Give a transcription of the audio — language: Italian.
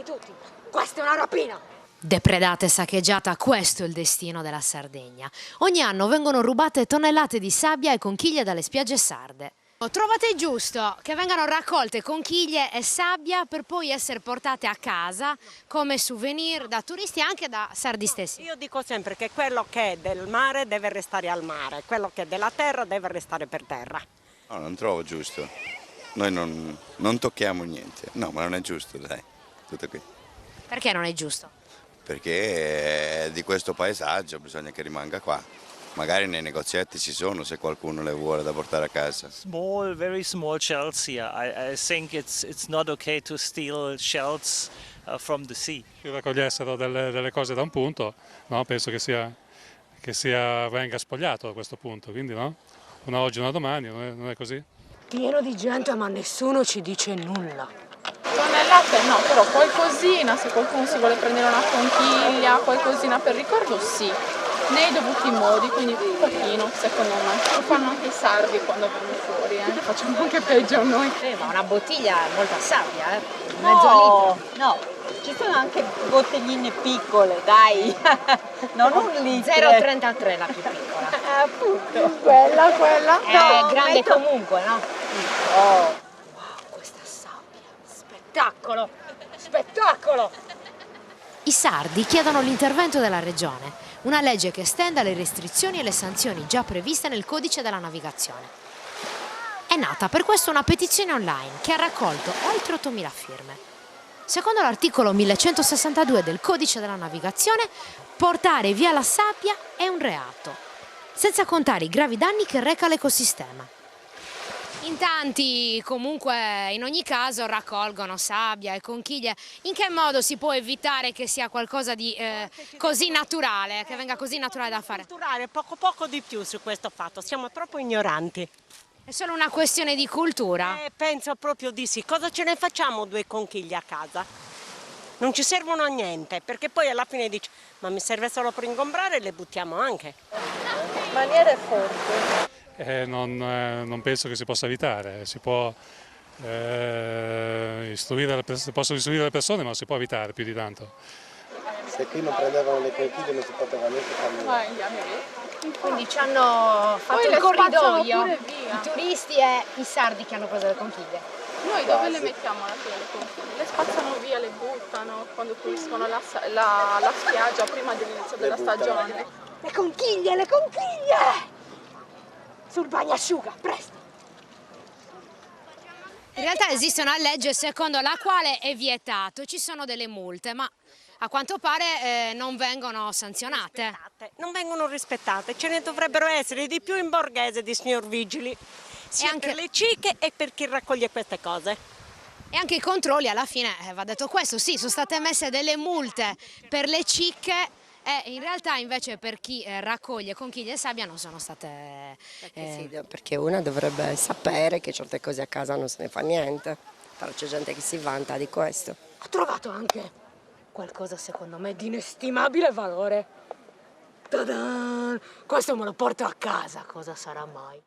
tutti, questa è una rapina! Depredata e saccheggiata, questo è il destino della Sardegna. Ogni anno vengono rubate tonnellate di sabbia e conchiglie dalle spiagge sarde. Trovate giusto che vengano raccolte conchiglie e sabbia per poi essere portate a casa come souvenir da turisti e anche da sardi stessi? Io dico sempre che quello che è del mare deve restare al mare, quello che è della terra deve restare per terra. No, non trovo giusto. Noi non tocchiamo niente. No, ma non è giusto, dai. Tutto qui. Perché non è giusto? Perché di questo paesaggio bisogna che rimanga qua. Magari nei negozietti ci sono se qualcuno le vuole da portare a casa. Small, very small shells here. I think it's not okay to steal shells from the sea. Se raccogliessero delle cose da un punto, no, penso venga spogliato da questo punto, quindi no? Una oggi, una domani, non è così? Pieno di gente ma nessuno ci dice nulla. Tonnellate no, però qualcosina, se qualcuno si vuole prendere una conchiglia, qualcosina per ricordo sì, nei dovuti modi, quindi un pochino secondo me. Lo fanno anche i sardi quando vanno fuori, facciamo anche peggio noi. Ma una bottiglia è molta sabbia, mezzo litro. No, ci sono anche bottigline piccole, dai, non un litro. 0,33 la più piccola. Appunto. Quella. È grande comunque, no? Wow, questa sabbia, spettacolo, spettacolo! I sardi chiedono l'intervento della regione, una legge che estenda le restrizioni e le sanzioni già previste nel codice della navigazione. È nata per questo una petizione online che ha raccolto oltre 8.000 firme. Secondo l'articolo 1162 del codice della navigazione, portare via la sabbia è un reato, senza contare i gravi danni che reca l'ecosistema. In tanti comunque in ogni caso raccolgono sabbia e conchiglie. In che modo si può evitare che sia qualcosa di così naturale, che venga così naturale da fare? Culturare poco di più su questo fatto, siamo troppo ignoranti. È solo una questione di cultura? Penso proprio di sì. Cosa ce ne facciamo 2 conchiglie a casa? Non ci servono a niente, perché poi alla fine dici ma mi serve solo per ingombrare e le buttiamo anche. Maniere forti. Non penso che si possa evitare, si possono istruire le persone ma non si può evitare più di tanto. Se qui non prendevano le conchiglie non si poteva neanche camminare. Quindi ci hanno fatto il corridoio, i turisti e i sardi che hanno preso le conchiglie. Noi dove le mettiamo alla fine le conchiglie? Le spazzano via, le buttano quando puliscono la spiaggia prima dell'inizio della stagione. Le conchiglie! Sul bagnasciuga, presto! In realtà esiste una legge secondo la quale è vietato, ci sono delle multe, ma a quanto pare non vengono sanzionate. Non vengono rispettate, ce ne dovrebbero essere di più in Borghese di signor Vigili, sia anche per le cicche e per chi raccoglie queste cose. E anche i controlli, alla fine va detto questo, sì, sono state messe delle multe per le cicche e in realtà invece per chi raccoglie conchiglie e sabbia non sono state... Perché una dovrebbe sapere che certe cose a casa non se ne fa niente, però c'è gente che si vanta di questo. Ho trovato anche qualcosa secondo me di inestimabile valore. Ta-dan! Questo me lo porto a casa, cosa sarà mai?